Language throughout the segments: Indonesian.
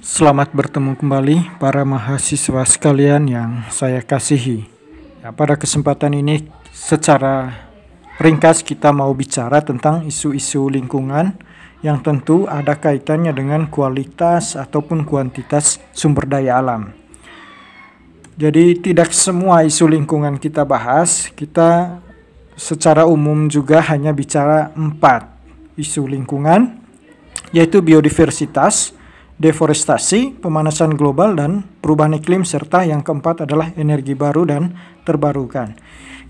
Selamat bertemu kembali para mahasiswa sekalian yang saya kasihi. Pada kesempatan ini secara ringkas kita mau bicara tentang isu-isu lingkungan yang tentu ada kaitannya dengan kualitas ataupun kuantitas sumber daya alam. Jadi tidak semua isu lingkungan kita bahas, kita secara umum juga hanya bicara 4 isu lingkungan, yaitu biodiversitas, deforestasi, pemanasan global, dan perubahan iklim, serta yang keempat adalah energi baru dan terbarukan.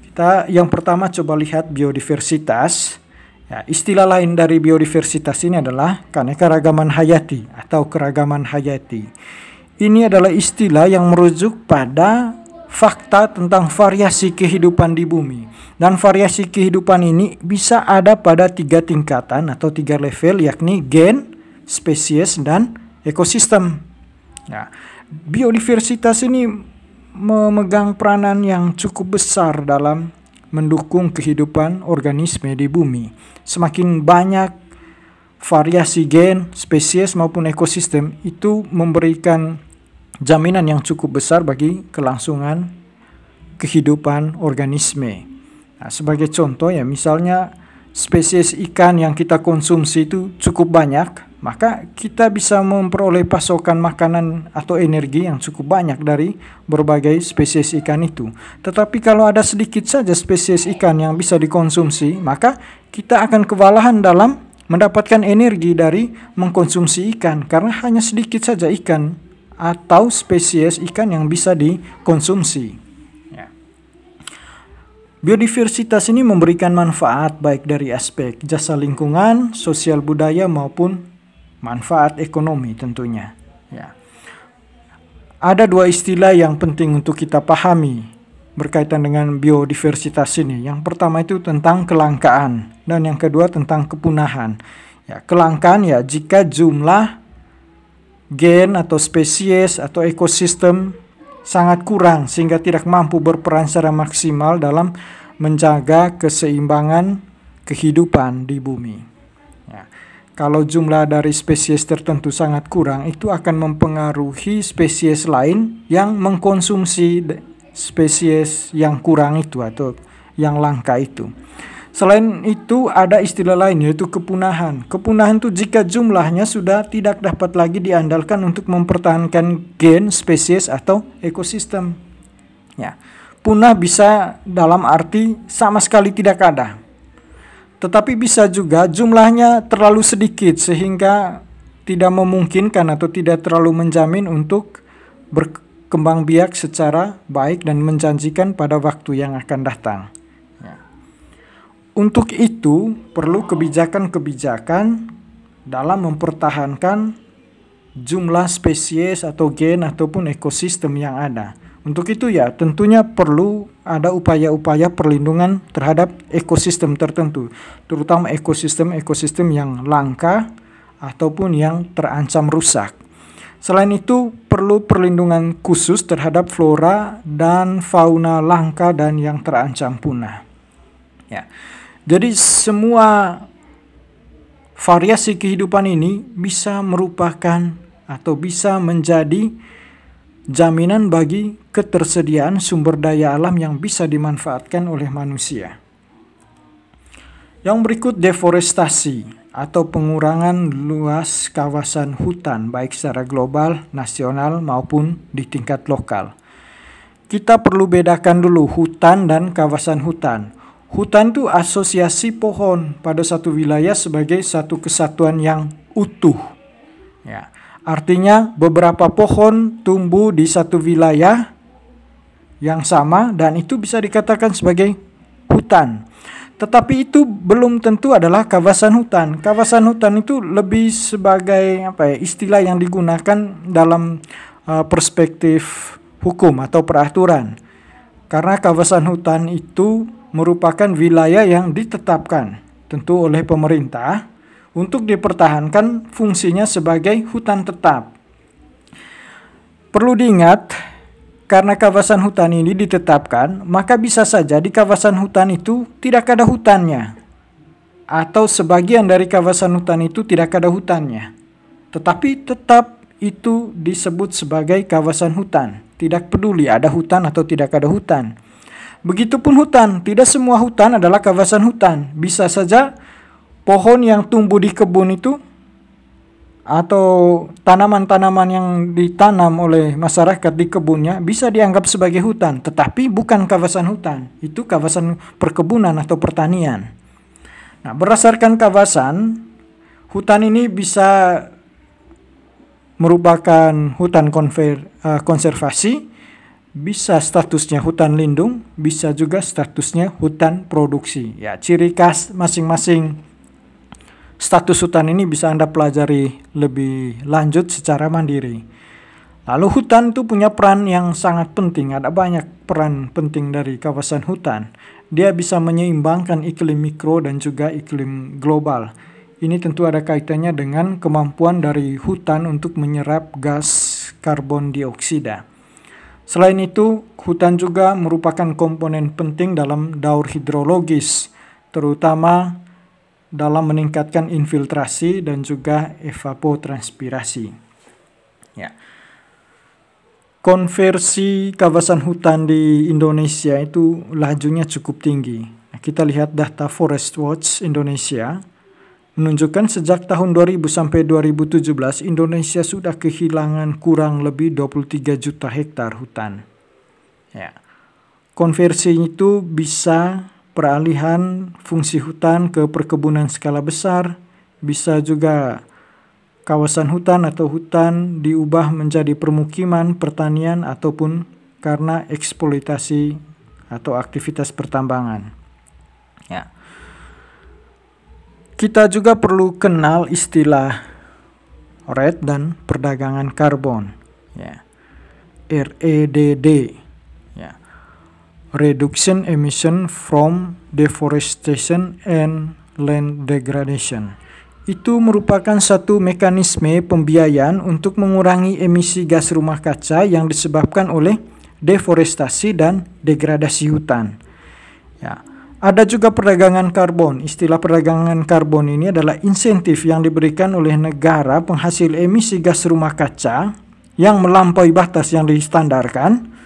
Kita yang pertama coba lihat biodiversitas. Istilah lain dari biodiversitas ini adalah keanekaragaman hayati atau keragaman hayati. Ini adalah istilah yang merujuk pada fakta tentang variasi kehidupan di bumi. Dan variasi kehidupan ini bisa ada pada 3 tingkatan atau 3 level, yakni gen, spesies, dan ekosistem. Biodiversitas ini memegang peranan yang cukup besar dalam mendukung kehidupan organisme di bumi. Semakin banyak variasi gen, spesies maupun ekosistem, itu memberikan jaminan yang cukup besar bagi kelangsungan kehidupan organisme. Sebagai contoh misalnya spesies ikan yang kita konsumsi itu cukup banyak, maka kita bisa memperoleh pasokan makanan atau energi yang cukup banyak dari berbagai spesies ikan itu. Tetapi kalau ada sedikit saja spesies ikan yang bisa dikonsumsi, maka kita akan kewalahan dalam mendapatkan energi dari mengkonsumsi ikan, karena hanya sedikit saja ikan atau spesies ikan yang bisa dikonsumsi. Biodiversitas ini memberikan manfaat baik dari aspek jasa lingkungan, sosial budaya maupun manfaat ekonomi tentunya. Ada 2 istilah yang penting untuk kita pahami berkaitan dengan biodiversitas ini. Yang pertama itu tentang kelangkaan dan yang kedua tentang kepunahan. Kelangkaan jika jumlah gen atau spesies atau ekosistem sangat kurang sehingga tidak mampu berperan secara maksimal dalam menjaga keseimbangan kehidupan di bumi. Kalau jumlah dari spesies tertentu sangat kurang, itu akan mempengaruhi spesies lain yang mengkonsumsi spesies yang kurang itu atau yang langka itu. Selain itu ada istilah lain yaitu kepunahan. Kepunahan itu jika jumlahnya sudah tidak dapat lagi diandalkan untuk mempertahankan gen, spesies atau ekosistem. Punah bisa dalam arti sama sekali tidak ada. Tetapi bisa juga jumlahnya terlalu sedikit sehingga tidak memungkinkan atau tidak terlalu menjamin untuk berkembang biak secara baik dan menjanjikan pada waktu yang akan datang. Untuk itu perlu kebijakan-kebijakan dalam mempertahankan jumlah spesies atau gen ataupun ekosistem yang ada. Untuk itu tentunya perlu ada upaya-upaya perlindungan terhadap ekosistem tertentu, terutama ekosistem yang langka ataupun yang terancam rusak. Selain itu perlu perlindungan khusus terhadap flora dan fauna langka dan yang terancam punah. Jadi semua variasi kehidupan ini bisa merupakan atau bisa menjadi jaminan bagi ketersediaan sumber daya alam yang bisa dimanfaatkan oleh manusia. Yang berikut deforestasi atau pengurangan luas kawasan hutan baik secara global, nasional maupun di tingkat lokal. Kita perlu bedakan dulu hutan dan kawasan hutan. Hutan itu asosiasi pohon pada satu wilayah sebagai satu kesatuan yang utuh. Artinya beberapa pohon tumbuh di satu wilayah yang sama dan itu bisa dikatakan sebagai hutan. Tetapi itu belum tentu adalah kawasan hutan. Kawasan hutan itu lebih sebagai istilah yang digunakan dalam perspektif hukum atau peraturan. Karena kawasan hutan itu merupakan wilayah yang ditetapkan tentu oleh pemerintah untuk dipertahankan fungsinya sebagai hutan tetap. Perlu diingat, karena kawasan hutan ini ditetapkan, maka bisa saja di kawasan hutan itu tidak ada hutannya. Atau sebagian dari kawasan hutan itu tidak ada hutannya. Tetapi tetap itu disebut sebagai kawasan hutan. Tidak peduli ada hutan atau tidak ada hutan. Begitupun hutan, tidak semua hutan adalah kawasan hutan. Bisa saja pohon yang tumbuh di kebun itu atau tanaman-tanaman yang ditanam oleh masyarakat di kebunnya bisa dianggap sebagai hutan, tetapi bukan kawasan hutan. Itu kawasan perkebunan atau pertanian. Nah, berdasarkan kawasan, hutan ini bisa merupakan hutan konservasi, bisa statusnya hutan lindung, bisa juga statusnya hutan produksi. Ya, ciri khas masing-masing status hutan ini bisa Anda pelajari lebih lanjut secara mandiri. Lalu hutan itu punya peran yang sangat penting. Ada banyak peran penting dari kawasan hutan. Dia bisa menyeimbangkan iklim mikro dan juga iklim global. Ini tentu ada kaitannya dengan kemampuan dari hutan untuk menyerap gas karbon dioksida. Selain itu, hutan juga merupakan komponen penting dalam daur hidrologis, terutama dalam meningkatkan infiltrasi dan juga evapotranspirasi. Ya. Konversi kawasan hutan di Indonesia itu lajunya cukup tinggi. Nah, kita lihat data Forest Watch Indonesia menunjukkan sejak tahun 2000 sampai 2017 Indonesia sudah kehilangan kurang lebih 23 juta hektar hutan. Ya. Konversi itu bisa peralihan fungsi hutan ke perkebunan skala besar, bisa juga kawasan hutan atau hutan diubah menjadi permukiman, pertanian, ataupun karena eksploitasi atau aktivitas pertambangan. Ya. Kita juga perlu kenal istilah RED dan perdagangan karbon. Ya. REDD. Ya. Reduction Emission from Deforestation and Land Degradation. Itu merupakan satu mekanisme pembiayaan untuk mengurangi emisi gas rumah kaca yang disebabkan oleh deforestasi dan degradasi hutan. Ya. Ada juga perdagangan karbon. Istilah perdagangan karbon ini adalah insentif yang diberikan oleh negara penghasil emisi gas rumah kaca yang melampaui batas yang distandarkan.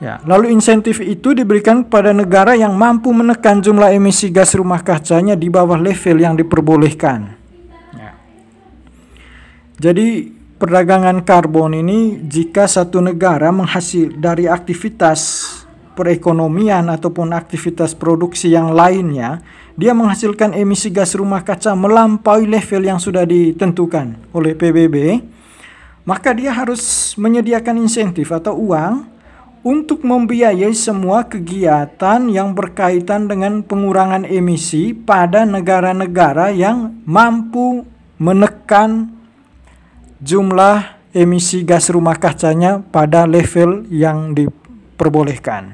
Ya, lalu insentif itu diberikan kepada negara yang mampu menekan jumlah emisi gas rumah kacanya di bawah level yang diperbolehkan. Ya. Jadi perdagangan karbon ini jika satu negara menghasil dari aktivitas perekonomian ataupun aktivitas produksi yang lainnya, dia menghasilkan emisi gas rumah kaca melampaui level yang sudah ditentukan oleh PBB, maka dia harus menyediakan insentif atau uang untuk membiayai semua kegiatan yang berkaitan dengan pengurangan emisi pada negara-negara yang mampu menekan jumlah emisi gas rumah kacanya pada level yang diperbolehkan.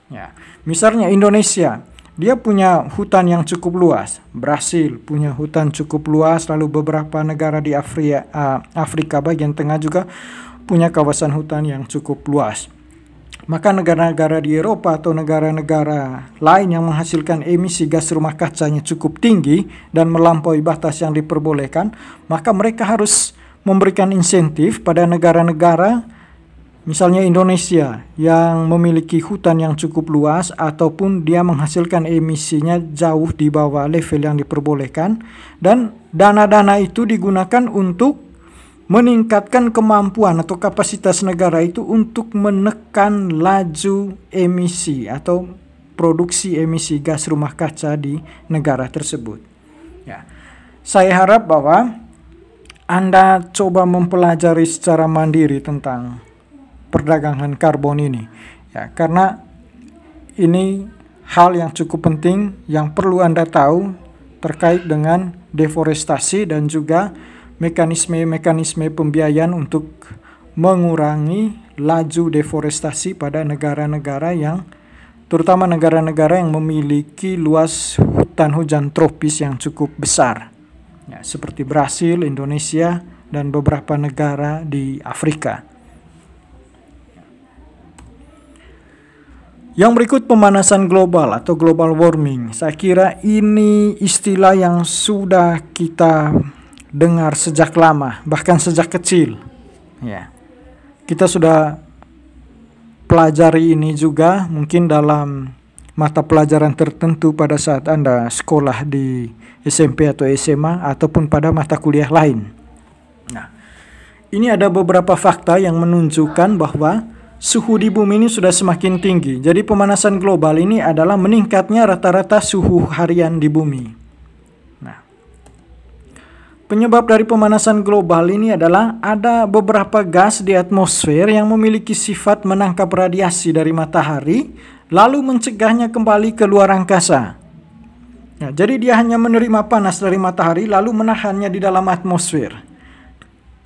Ya, misalnya Indonesia, dia punya hutan yang cukup luas. Brasil punya hutan cukup luas, lalu beberapa negara di Afrika bagian tengah juga punya kawasan hutan yang cukup luas. Maka negara-negara di Eropa atau negara-negara lain yang menghasilkan emisi gas rumah kacanya cukup tinggi dan melampaui batas yang diperbolehkan, maka mereka harus memberikan insentif pada negara-negara misalnya Indonesia yang memiliki hutan yang cukup luas ataupun dia menghasilkan emisinya jauh di bawah level yang diperbolehkan, dan dana-dana itu digunakan untuk meningkatkan kemampuan atau kapasitas negara itu untuk menekan laju emisi atau produksi emisi gas rumah kaca di negara tersebut. Ya. Saya harap bahwa Anda coba mempelajari secara mandiri tentang perdagangan karbon ini, ya, karena ini hal yang cukup penting yang perlu Anda tahu terkait dengan deforestasi dan juga mekanisme-mekanisme pembiayaan untuk mengurangi laju deforestasi pada negara-negara yang, terutama negara-negara yang memiliki luas hutan hujan tropis yang cukup besar, ya, seperti Brasil, Indonesia, dan beberapa negara di Afrika. Yang berikut pemanasan global atau global warming. Saya kira ini istilah yang sudah kita dengar sejak lama, bahkan sejak kecil. Ya. Kita sudah pelajari ini juga mungkin dalam mata pelajaran tertentu pada saat Anda sekolah di SMP atau SMA ataupun pada mata kuliah lain. Nah, ini ada beberapa fakta yang menunjukkan bahwa suhu di bumi ini sudah semakin tinggi. Jadi pemanasan global ini adalah meningkatnya rata-rata suhu harian di bumi. Nah, penyebab dari pemanasan global ini adalah ada beberapa gas di atmosfer yang memiliki sifat menangkap radiasi dari matahari, lalu mencegahnya kembali ke luar angkasa. Nah, jadi dia hanya menerima panas dari matahari, lalu menahannya di dalam atmosfer.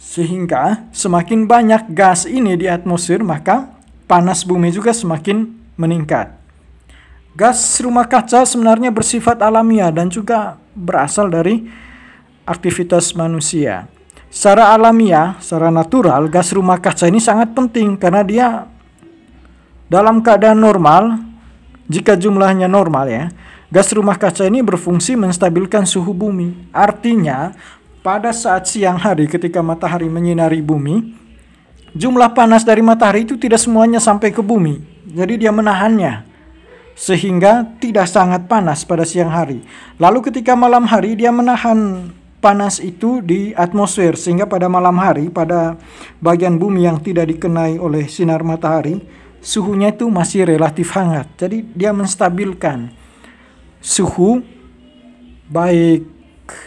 Sehingga semakin banyak gas ini di atmosfer, maka panas bumi juga semakin meningkat. Gas rumah kaca sebenarnya bersifat alamiah dan juga berasal dari aktivitas manusia. Secara alamiah, secara natural, gas rumah kaca ini sangat penting karena dia dalam keadaan normal, jika jumlahnya normal ya, gas rumah kaca ini berfungsi menstabilkan suhu bumi. Artinya, pada saat siang hari ketika matahari menyinari bumi, jumlah panas dari matahari itu tidak semuanya sampai ke bumi. Jadi dia menahannya, sehingga tidak sangat panas pada siang hari. Lalu ketika malam hari dia menahan panas itu di atmosfer, sehingga pada malam hari, pada bagian bumi yang tidak dikenai oleh sinar matahari, suhunya itu masih relatif hangat. Jadi dia menstabilkan suhu baik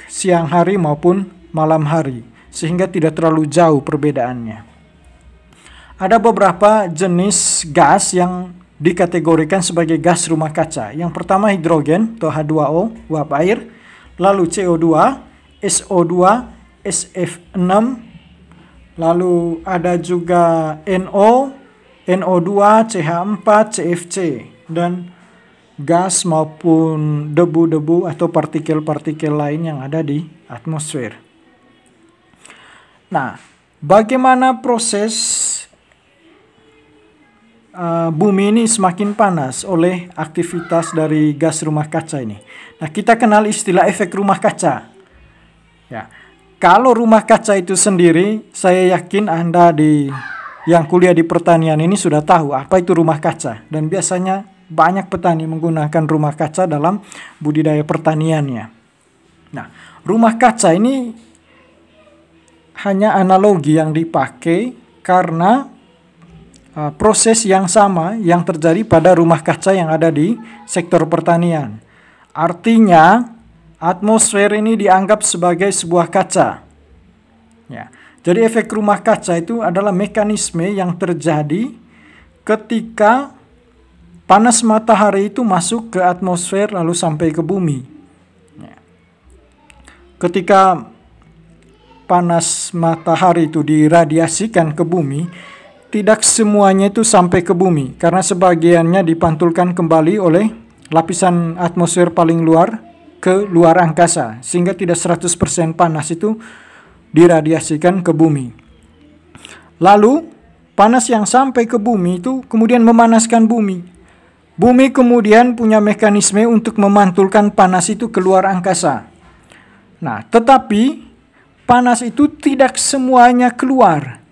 siang hari maupun malam hari, sehingga tidak terlalu jauh perbedaannya. Ada beberapa jenis gas yang dikategorikan sebagai gas rumah kaca. Yang pertama hidrogen atau H2O, uap air, lalu CO2, SO2, SF6, lalu ada juga NO, NO2, CH4, CFC, dan gas maupun debu-debu atau partikel-partikel lain yang ada di atmosfer. Nah, bagaimana proses bumi ini semakin panas oleh aktivitas dari gas rumah kaca ini? Nah, kita kenal istilah efek rumah kaca. Ya, kalau rumah kaca itu sendiri, saya yakin Anda yang kuliah di pertanian ini sudah tahu apa itu rumah kaca. Dan biasanya banyak petani menggunakan rumah kaca dalam budidaya pertaniannya. Nah, rumah kaca ini hanya analogi yang dipakai karena proses yang sama yang terjadi pada rumah kaca yang ada di sektor pertanian. Artinya, atmosfer ini dianggap sebagai sebuah kaca. Ya, jadi efek rumah kaca itu adalah mekanisme yang terjadi ketika panas matahari itu masuk ke atmosfer lalu sampai ke bumi. Ya. Ketika panas matahari itu diradiasikan ke bumi, tidak semuanya itu sampai ke bumi, karena sebagiannya dipantulkan kembali oleh lapisan atmosfer paling luar ke luar angkasa, sehingga tidak 100% panas itu diradiasikan ke bumi. Lalu, panas yang sampai ke bumi itu kemudian memanaskan bumi. Bumi kemudian punya mekanisme untuk memantulkan panas itu keluar angkasa. Nah, tetapi panas itu tidak semuanya keluar.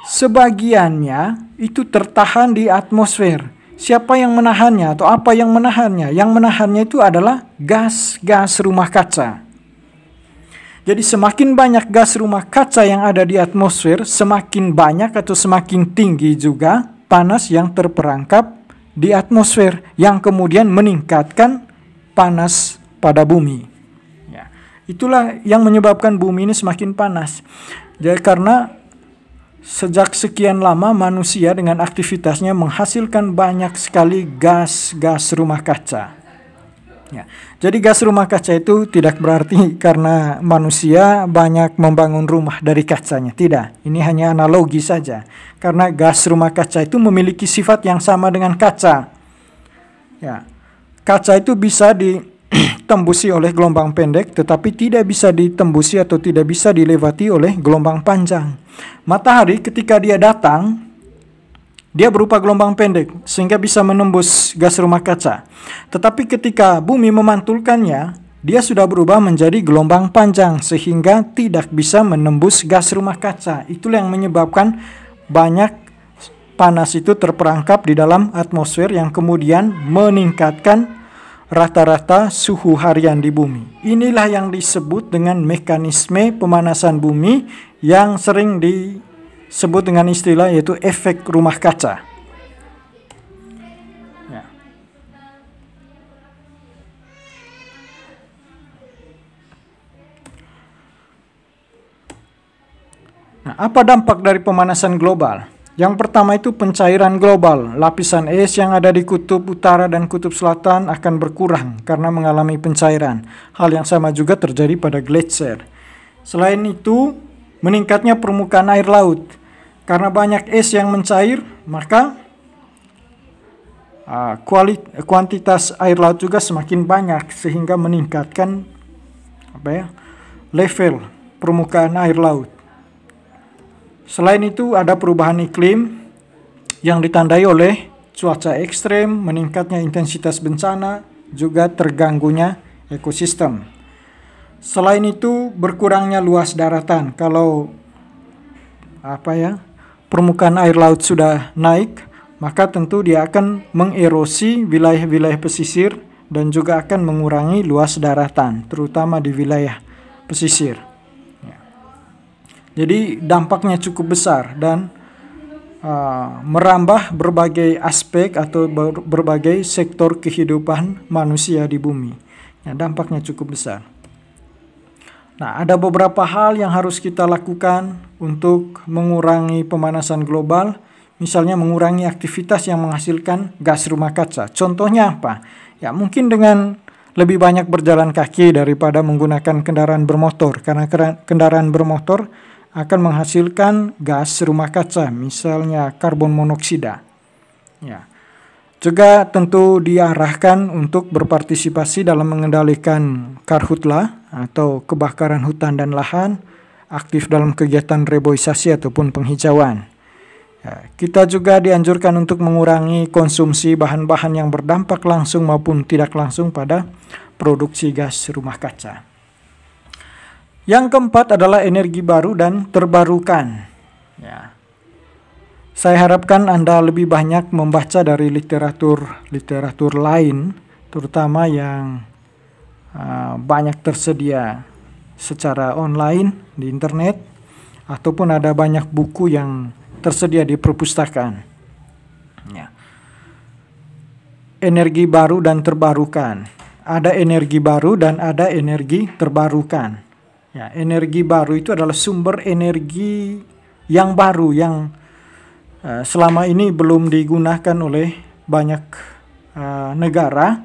Sebagiannya itu tertahan di atmosfer. Siapa yang menahannya atau apa yang menahannya? Yang menahannya itu adalah gas-gas rumah kaca. Jadi semakin banyak gas rumah kaca yang ada di atmosfer, semakin banyak atau semakin tinggi juga panas yang terperangkap di atmosfer, yang kemudian meningkatkan panas pada bumi. Ya, itulah yang menyebabkan bumi ini semakin panas. Jadi karena sejak sekian lama manusia dengan aktivitasnya menghasilkan banyak sekali gas-gas rumah kaca. Ya, jadi gas rumah kaca itu tidak berarti karena manusia banyak membangun rumah dari kacanya. Tidak, ini hanya analogi saja. Karena gas rumah kaca itu memiliki sifat yang sama dengan kaca. Ya, kaca itu bisa ditembusi oleh gelombang pendek, tetapi tidak bisa ditembusi atau tidak bisa dilewati oleh gelombang panjang. Matahari ketika dia datang, dia berupa gelombang pendek sehingga bisa menembus gas rumah kaca. Tetapi ketika bumi memantulkannya, dia sudah berubah menjadi gelombang panjang sehingga tidak bisa menembus gas rumah kaca. Itulah yang menyebabkan banyak panas itu terperangkap di dalam atmosfer yang kemudian meningkatkan rata-rata suhu harian di bumi. Inilah yang disebut dengan mekanisme pemanasan bumi yang sering disebut dengan istilah yaitu efek rumah kaca. Ya. Nah, apa dampak dari pemanasan global? Yang pertama itu pencairan global. Lapisan es yang ada di kutub utara dan kutub selatan akan berkurang karena mengalami pencairan. Hal yang sama juga terjadi pada gletser. Selain itu, meningkatnya permukaan air laut. Karena banyak es yang mencair, maka kuantitas air laut juga semakin banyak sehingga meningkatkan level permukaan air laut. Selain itu ada perubahan iklim yang ditandai oleh cuaca ekstrem, meningkatnya intensitas bencana, juga terganggunya ekosistem. Selain itu berkurangnya luas daratan. Kalau permukaan air laut sudah naik, maka tentu dia akan mengerosi wilayah-wilayah pesisir dan juga akan mengurangi luas daratan, terutama di wilayah pesisir. Jadi dampaknya cukup besar dan merambah berbagai aspek atau berbagai sektor kehidupan manusia di bumi. Ya, dampaknya cukup besar. Nah, ada beberapa hal yang harus kita lakukan untuk mengurangi pemanasan global. Misalnya mengurangi aktivitas yang menghasilkan gas rumah kaca. Contohnya apa? Ya, mungkin dengan lebih banyak berjalan kaki daripada menggunakan kendaraan bermotor. Karena kendaraan bermotor akan menghasilkan gas rumah kaca, misalnya karbon monoksida. Ya. Juga tentu diarahkan untuk berpartisipasi dalam mengendalikan karhutla atau kebakaran hutan dan lahan, aktif dalam kegiatan reboisasi ataupun penghijauan. Ya, kita juga dianjurkan untuk mengurangi konsumsi bahan-bahan yang berdampak langsung maupun tidak langsung pada produksi gas rumah kaca. Yang keempat adalah energi baru dan terbarukan. Ya. Saya harapkan Anda lebih banyak membaca dari literatur lain, terutama yang banyak tersedia secara online di internet, ataupun ada banyak buku yang tersedia di perpustakaan. Ya. Energi baru dan terbarukan. Ada energi baru dan ada energi terbarukan. Ya, energi baru itu adalah sumber energi yang baru yang selama ini belum digunakan oleh banyak negara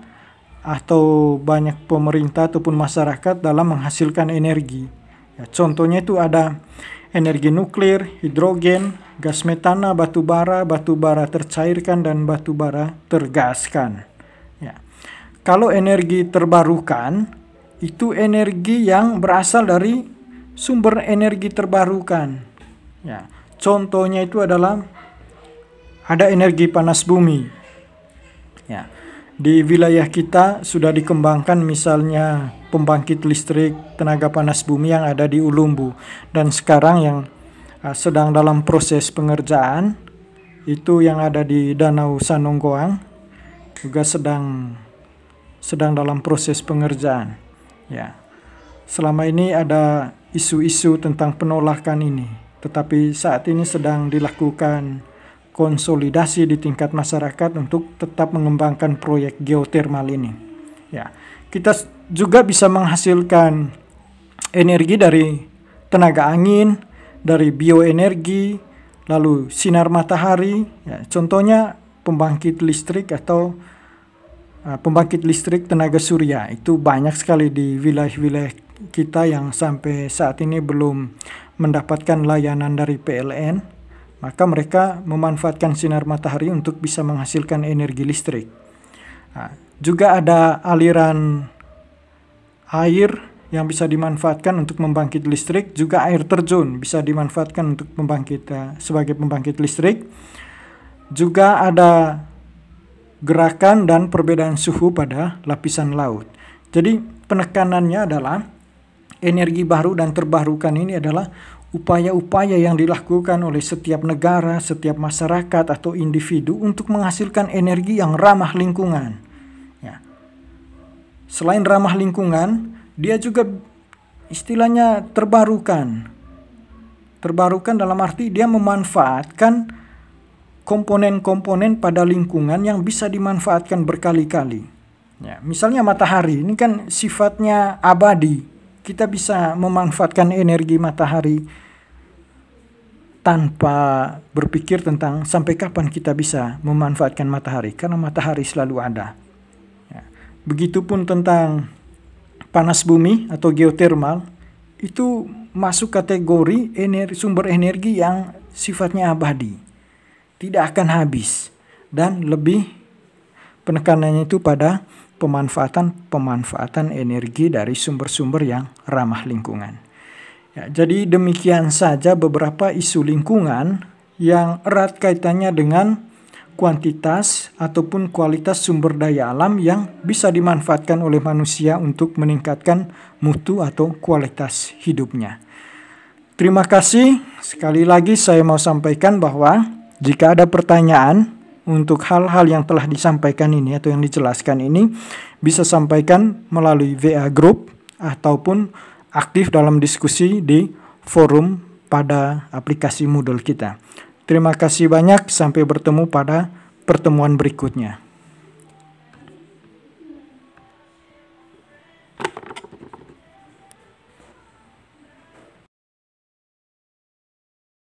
atau banyak pemerintah ataupun masyarakat dalam menghasilkan energi. Ya, contohnya itu ada energi nuklir, hidrogen, gas metana, batu bara tercairkan dan batu bara tergaskan. Ya. Kalau energi terbarukan itu energi yang berasal dari sumber energi terbarukan. Ya, contohnya itu adalah ada energi panas bumi. Ya, di wilayah kita sudah dikembangkan misalnya pembangkit listrik tenaga panas bumi yang ada di Ulumbu, dan sekarang yang sedang dalam proses pengerjaan itu yang ada di Danau Sanonggoang juga sedang dalam proses pengerjaan. Ya, selama ini ada isu-isu tentang penolakan ini, tetapi saat ini sedang dilakukan konsolidasi di tingkat masyarakat untuk tetap mengembangkan proyek geotermal ini. Ya, kita juga bisa menghasilkan energi dari tenaga angin, dari bioenergi, lalu sinar matahari. Ya, contohnya pembangkit listrik atau pembangkit listrik tenaga surya itu banyak sekali di wilayah-wilayah kita yang sampai saat ini belum mendapatkan layanan dari PLN, maka mereka memanfaatkan sinar matahari untuk bisa menghasilkan energi listrik. Nah, juga ada aliran air yang bisa dimanfaatkan untuk membangkit listrik, juga air terjun bisa dimanfaatkan untuk sebagai pembangkit listrik. Juga ada gerakan dan perbedaan suhu pada lapisan laut. Jadi penekanannya adalah energi baru dan terbarukan ini adalah upaya-upaya yang dilakukan oleh setiap negara, setiap masyarakat atau individu untuk menghasilkan energi yang ramah lingkungan. Ya. Selain ramah lingkungan, dia juga istilahnya terbarukan. Terbarukan dalam arti dia memanfaatkan komponen-komponen pada lingkungan yang bisa dimanfaatkan berkali-kali. Ya, misalnya matahari, ini kan sifatnya abadi. Kita bisa memanfaatkan energi matahari tanpa berpikir tentang sampai kapan kita bisa memanfaatkan matahari, karena matahari selalu ada. Ya. Begitupun tentang panas bumi atau geotermal, itu masuk kategori sumber energi yang sifatnya abadi, tidak akan habis, dan lebih penekanannya itu pada pemanfaatan energi dari sumber-sumber yang ramah lingkungan. Ya, jadi demikian saja beberapa isu lingkungan yang erat kaitannya dengan kuantitas ataupun kualitas sumber daya alam yang bisa dimanfaatkan oleh manusia untuk meningkatkan mutu atau kualitas hidupnya. Terima kasih. Sekali lagi saya mau sampaikan bahwa jika ada pertanyaan untuk hal-hal yang telah disampaikan ini atau yang dijelaskan ini, bisa sampaikan melalui WA Group ataupun aktif dalam diskusi di forum pada aplikasi Moodle kita. Terima kasih banyak, sampai bertemu pada pertemuan berikutnya.